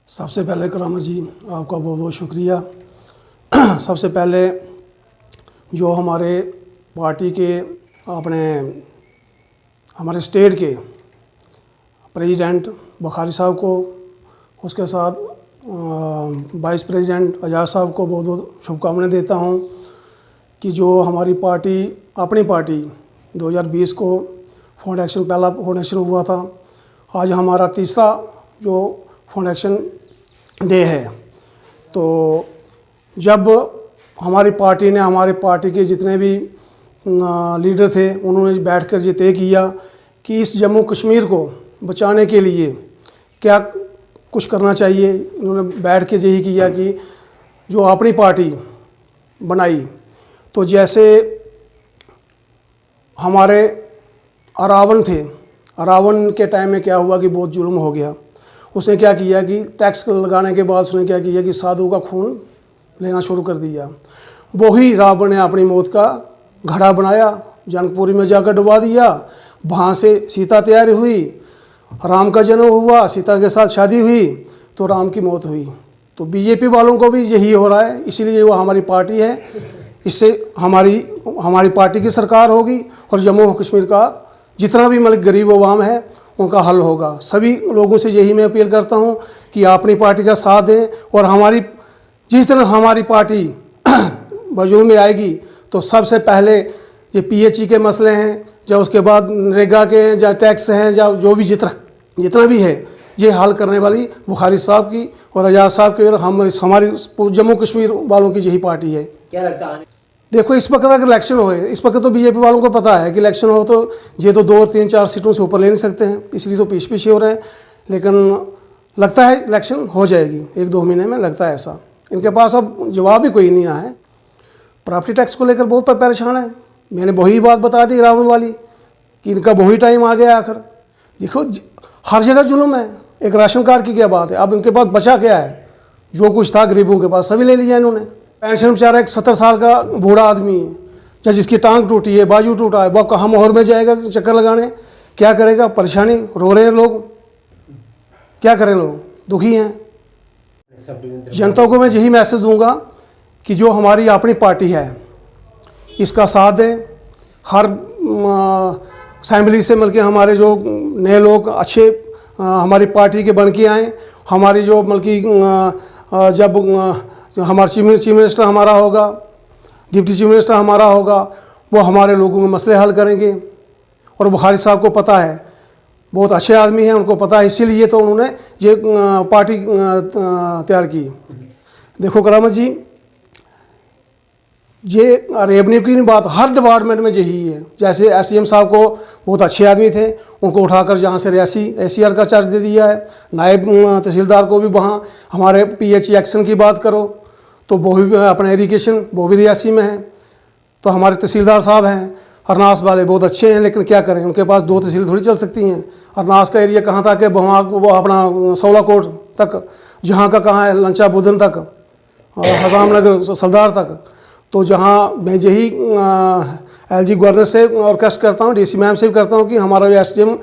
सबसे पहले करामा जी आपका बहुत बहुत शुक्रिया। सबसे पहले जो हमारे पार्टी के हमारे स्टेट के प्रेसिडेंट बुखारी साहब को, उसके साथ वाइस प्रेसिडेंट अजाज साहब को बहुत बहुत शुभकामनाएं देता हूं कि जो हमारी पार्टी, अपनी पार्टी 2020 को पहला फाउंडेशन हुआ था। आज हमारा तीसरा जो फाउंडेशन डे है। तो जब हमारी पार्टी के जितने भी लीडर थे, उन्होंने बैठकर ये तय किया कि इस जम्मू कश्मीर को बचाने के लिए क्या कुछ करना चाहिए। इन्होंने बैठ के यही किया कि जो अपनी पार्टी बनाई, तो जैसे हमारे अरावन थे, अरावन के टाइम में क्या हुआ कि बहुत जुल्म हो गया। उसने क्या किया कि टैक्स लगाने के बाद उसने क्या किया कि साधु का खून लेना शुरू कर दिया। वही रावण ने अपनी मौत का घड़ा बनाया, जनकपुरी में जाकर डुबा दिया। वहाँ से सीता तैयार हुई, राम का जन्म हुआ, सीता के साथ शादी हुई, तो राम की मौत हुई। तो बीजेपी वालों को भी यही हो रहा है, इसीलिए वो हमारी पार्टी है। इससे हमारी पार्टी की सरकार होगी और जम्मू कश्मीर का जितना भी गरीब अवाम है उनका हल होगा। सभी लोगों से यही मैं अपील करता हूं कि अपनी पार्टी का साथ दें, और जिस दिन हमारी पार्टी वजूद में आएगी तो सबसे पहले ये पीएचई के मसले हैं, या उसके बाद नरेगा के हैं, या टैक्स हैं, या जो भी जितना भी है, ये हल करने वाली बुखारी साहब की और अजाज साहब की और हमारी जम्मू कश्मीर वालों की यही पार्टी है। क्या लगता है? देखो, इस वक्त अगर इलेक्शन हो, इस वक्त तो बीजेपी वालों को पता है कि इलेक्शन हो तो ये तो 2, 3, 4 सीटों से ऊपर ले नहीं सकते हैं, इसलिए तो पीछे हो रहे हैं। लेकिन लगता है इलेक्शन हो जाएगी 1-2 महीने में, लगता है ऐसा। इनके पास अब जवाब ही कोई नहीं आया है। प्रॉपर्टी टैक्स को लेकर बहुत परेशान है। मैंने वही बात बता दी रावण वाली कि इनका वही टाइम आ गया आखिर। देखो, हर जगह जुल्म है। एक राशन कार्ड की क्या बात है, अब इनके पास बचा क्या है? जो कुछ था गरीबों के पास सभी ले लिया इन्होंने। पेंशन बेचारा एक 70 साल का बूढ़ा आदमी है, या जिसकी टांग टूटी है, बाजू टूटा है, वो कहाँ मोहर में जाएगा चक्कर लगाने? क्या करेगा? परेशानी, रो रहे हैं लोग। क्या करें, लोग दुखी हैं। जनता को मैं यही मैसेज दूंगा कि जो हमारी अपनी पार्टी है इसका साथ दें। हर असेंबली से मिलकर हमारे जो नए लोग अच्छे हमारी पार्टी के बन के आएँ। हमारी जो जब हमारा चीफ मिनिस्टर हमारा होगा, डिप्टी चीफ मिनिस्टर हमारा होगा, वो हमारे लोगों के मसले हल करेंगे। और बुखारी साहब को पता है, बहुत अच्छे आदमी हैं, उनको पता है, इसीलिए तो उन्होंने ये पार्टी तैयार की। देखो करामत जी, ये रेवन्यू की नहीं बात, हर डिपार्टमेंट में यही है। जैसे एसडीएम साहब को बहुत अच्छे आदमी थे, उनको उठाकर जहाँ से एसीआर का चार्ज दे दिया है। नायब तहसीलदार को भी वहाँ हमारे पीएचई एक्शन की बात करो तो वो भी अपना एजुकेशन वो भी रियासी में है। तो हमारे तहसीलदार साहब हैं अरनास वाले, बहुत अच्छे हैं, लेकिन क्या करें, उनके पास 2 तहसील थोड़ी चल सकती हैं। अरनास का एरिया कहाँ तक है? वहाँ वो अपना सौला कोट तक, जहाँ का कहाँ है लंचा बुधन तक और हजाम नगर सरदार तक। तो जहाँ मैं यही एलजी गवर्नर से रिक्वेस्ट करता हूँ, डीसी मैम से भी करता हूँ कि हमारा जो एसडीएम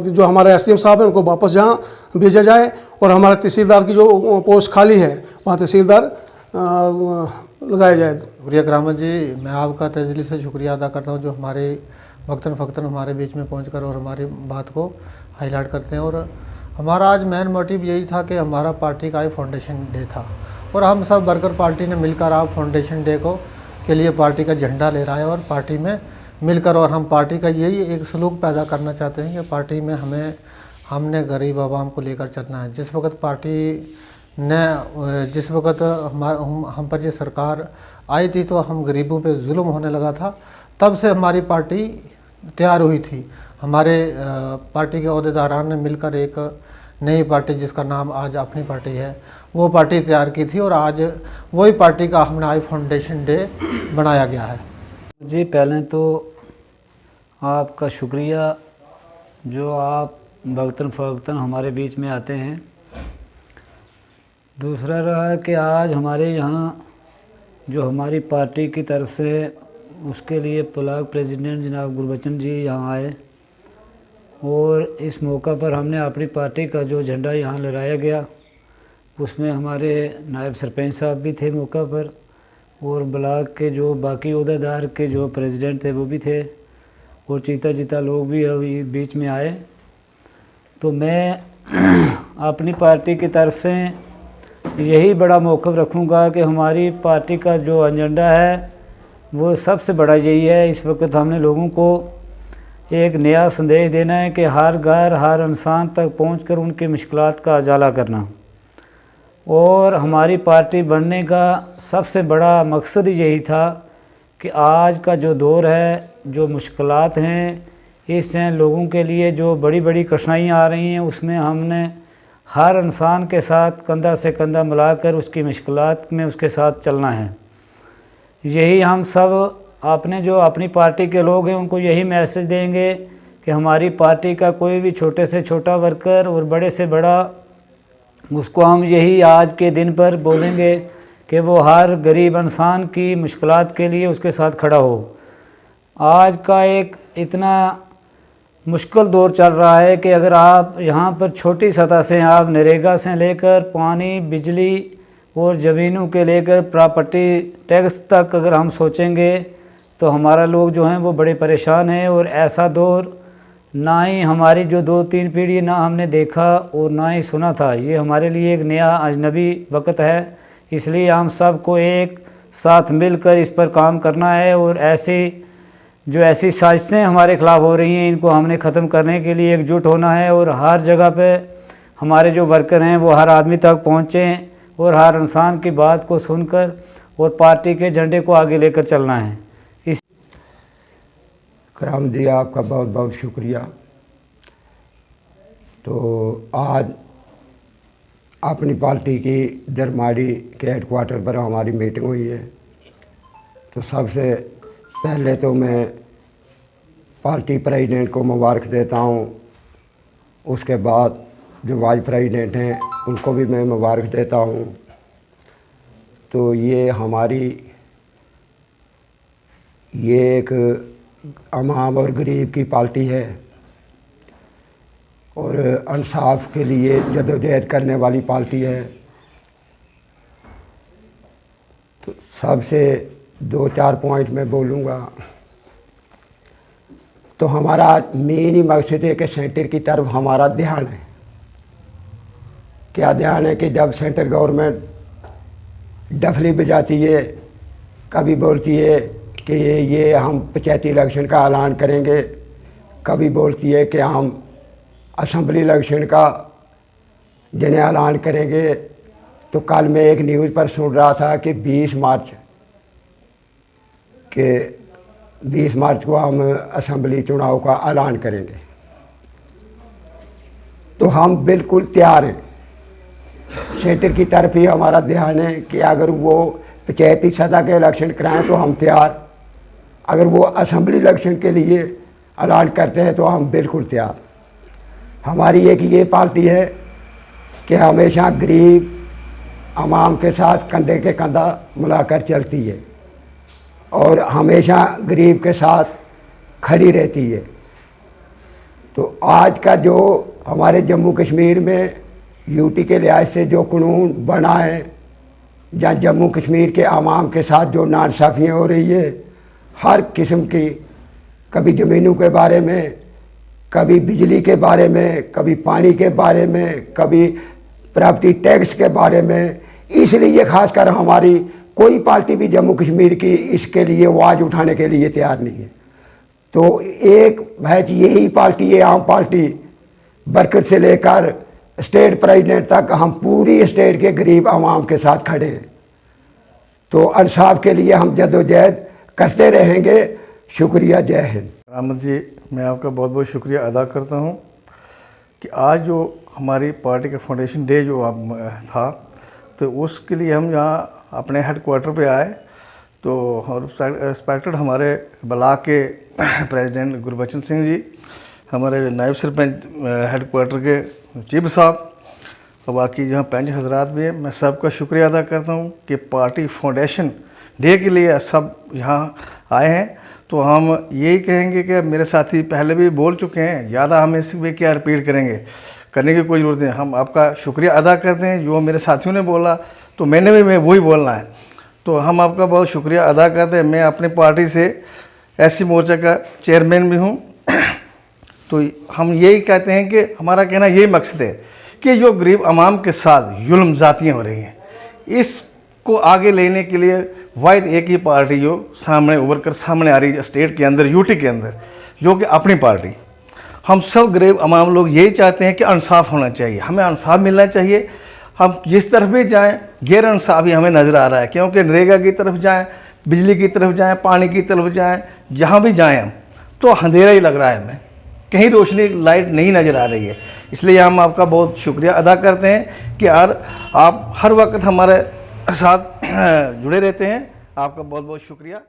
जो हमारे एसडीएम साहब हैं उनको वापस जहाँ भेजा जाए, और हमारे तहसीलदार की जो पोस्ट खाली है वहाँ तहसीलदार लगाया जाए। शुक्रिया करामत जी, मैं आपका तहे दिल से शुक्रिया अदा करता हूँ जो हमारे वक्तन फ़क्तन हमारे बीच में पहुँच और हमारी बात को हाईलाइट करते हैं। और हमारा आज मेन मोटिव यही था कि हमारा पार्टी का ही फाउंडेशन डे था, और हम सब वर्कर पार्टी ने मिलकर आप फाउंडेशन डे के लिए पार्टी का झंडा ले रहा है, और पार्टी में मिलकर, और हम पार्टी का यही एक सलूक पैदा करना चाहते हैं कि पार्टी में हमने गरीब आवाम को लेकर चलना है। जिस वक्त हम पर ये सरकार आई थी तो हम गरीबों पे जुल्म होने लगा था, तब से हमारी पार्टी तैयार हुई थी। हमारे पार्टी के अहदेदारान ने मिलकर एक नई पार्टी जिसका नाम आज अपनी पार्टी है, वो पार्टी तैयार की थी, और आज वही पार्टी का हमने आज फाउंडेशन डे बनाया गया है। जी, पहले तो आपका शुक्रिया जो आप वक्तन फ़वक्तन हमारे बीच में आते हैं। दूसरा रहा कि आज हमारे यहाँ जो हमारी पार्टी की तरफ से उसके लिए ब्लॉक प्रेसिडेंट जनाब गुरबचन जी यहाँ आए, और इस मौका पर हमने अपनी पार्टी का जो झंडा यहाँ लहराया गया, उसमें हमारे नायब सरपंच साहब भी थे मौका पर, और ब्लॉक के जो बाकी ओहदेदार के जो प्रेसिडेंट थे वो भी थे, और चीता लोग भी अभी बीच में आए। तो मैं अपनी पार्टी की तरफ से यही बड़ा मौक़िफ़ रखूँगा कि हमारी पार्टी का जो एजेंडा है वो सबसे बड़ा यही है। इस वक्त हमने लोगों को एक नया संदेश देना है कि हर घर हर इंसान तक पहुंचकर उनकी मुश्किलात का उजाला करना, और हमारी पार्टी बनने का सबसे बड़ा मकसद यही था कि आज का जो दौर है, जो मुश्किलात हैं, इससे लोगों के लिए जो बड़ी बड़ी कठिनाइयाँ आ रही हैं, उसमें हमने हर इंसान के साथ कंधा से कंधा मिलाकर उसकी मुश्किलात में उसके साथ चलना है। यही हम सब आपने जो अपनी पार्टी के लोग हैं उनको यही मैसेज देंगे कि हमारी पार्टी का कोई भी छोटे से छोटा वर्कर और बड़े से बड़ा, उसको हम यही आज के दिन पर बोलेंगे कि वो हर गरीब इंसान की मुश्किलात के लिए उसके साथ खड़ा हो। आज का एक इतना मुश्किल दौर चल रहा है कि अगर आप यहाँ पर छोटी सतह से आप नरेगा से लेकर पानी, बिजली और ज़मीनों के लेकर प्रॉपर्टी टैक्स तक अगर हम सोचेंगे तो हमारा लोग जो हैं वो बड़े परेशान हैं। और ऐसा दौर ना ही हमारी जो 2-3 पीढ़ी ना हमने देखा और ना ही सुना था। ये हमारे लिए एक नया अजनबी वक्त है, इसलिए हम सब को एक साथ मिलकर इस पर काम करना है, और ऐसी साजिशें हमारे ख़िलाफ़ हो रही हैं इनको हमने ख़त्म करने के लिए एकजुट होना है। और हर जगह पे हमारे जो वर्कर हैं वो हर आदमी तक पहुँचें और हर इंसान की बात को सुनकर और पार्टी के झंडे को आगे लेकर चलना है। कराम जी, आपका बहुत बहुत शुक्रिया। तो आज अपनी पार्टी की दरमाड़ी के हेडक्वार्टर पर हमारी मीटिंग हुई है। तो सबसे पहले तो मैं पार्टी प्रेसिडेंट को मुबारक देता हूँ, उसके बाद जो वाइस प्रेसिडेंट हैं उनको भी मैं मुबारक देता हूँ। तो ये एक अवाम और गरीब की पार्टी है और इंसाफ के लिए जदोजहद करने वाली पार्टी है। तो सबसे 2-4 पॉइंट मैं बोलूँगा। तो हमारा मेन ही मकसद है कि सेंटर की तरफ हमारा ध्यान है। क्या ध्यान है कि जब सेंटर गवर्नमेंट डफली बजाती है, कभी बोलती है कि ये हम पंचायती इलेक्शन का ऐलान करेंगे, कभी बोलती है कि हम असम्बली इलेक्शन का जिन्हें ऐलान करेंगे। तो कल मैं एक न्यूज़ पर सुन रहा था कि 20 मार्च को हम असम्बली चुनाव का ऐलान करेंगे। तो हम बिल्कुल तैयार हैं। सेंटर की तरफ ही हमारा ध्यान है कि अगर वो पंचायती सतह के इलेक्शन कराएं तो हम तैयार, अगर वो असम्बली इलेक्शन के लिए ऐलान करते हैं तो हम बिल्कुल तैयार। हमारी एक ये पार्टी है कि हमेशा गरीब आवाम के साथ कंधे के कंधा मिलाकर चलती है और हमेशा गरीब के साथ खड़ी रहती है। तो आज का जो हमारे जम्मू कश्मीर में यूटी के लिहाज से जो कानून बना है, जहाँ जम्मू कश्मीर के आवाम के साथ जो नाइंसाफ़ियाँ हो रही है हर किस्म की, कभी ज़मीनों के बारे में, कभी बिजली के बारे में, कभी पानी के बारे में, कभी प्रॉपर्टी टैक्स के बारे में, इसलिए खासकर हमारी कोई पार्टी भी जम्मू कश्मीर की इसके लिए आवाज़ उठाने के लिए तैयार नहीं है। तो एक भाई यही पार्टी है, आम पार्टी, वर्कर से लेकर स्टेट प्रेसिडेंट तक हम पूरी स्टेट के गरीब आवाम के साथ खड़े हैं। तो इंसाफ के लिए हम जदोजहद करते रहेंगे। शुक्रिया, जय हिंद। अहमद जी, मैं आपका बहुत बहुत शुक्रिया अदा करता हूं कि आज जो हमारी पार्टी का फाउंडेशन डे जो था, तो उसके लिए हम यहाँ अपने हेडक्वार्टर पे आए। तो रिस्पेक्टेड हमारे ब्लॉक के प्रेसिडेंट गुरबचन सिंह जी, हमारे नायब सरपंच हेडक्वार्टर के चीफ साहब और बाकी जहाँ पंच हजरात भी हैं, मैं सबका शुक्रिया अदा करता हूँ कि पार्टी फाउंडेशन डे के लिए सब यहाँ आए हैं। तो हम यही कहेंगे कि मेरे साथी पहले भी बोल चुके हैं, ज़्यादा हम इसमें क्या रिपीट करेंगे, करने की कोई ज़रूरत नहीं। हम आपका शुक्रिया अदा करते हैं, जो मेरे साथियों ने बोला तो मैंने भी मैं वही बोलना है। तो हम आपका बहुत शुक्रिया अदा करते हैं। मैं अपनी पार्टी से एससी मोर्चा का चेयरमैन भी हूँ। तो हम यही कहते हैं कि हमारा कहना यही मकसद है कि जो गरीब आवाम के साथ जुल्म ज़ातियाँ हो रही हैं, इसको आगे लेने के लिए वाहिद एक ही पार्टी जो सामने उभर कर सामने आ रही है स्टेट के अंदर, यूटी के अंदर, जो कि अपनी पार्टी। हम सब गरीब आवाम लोग यही चाहते हैं कि इंसाफ होना चाहिए, हमें इंसाफ मिलना चाहिए। हम जिस तरफ भी जाएं गैर इंसाफी हमें नज़र आ रहा है, क्योंकि नरेगा की तरफ जाएं, बिजली की तरफ जाएं, पानी की तरफ जाएं, जहाँ भी जाएं हम तो अंधेरा ही लग रहा है, हमें कहीं रोशनी लाइट नहीं नज़र आ रही है। इसलिए हम आपका बहुत शुक्रिया अदा करते हैं कि यार आप हर वक्त हमारे साथ जुड़े रहते हैं। आपका बहुत बहुत शुक्रिया।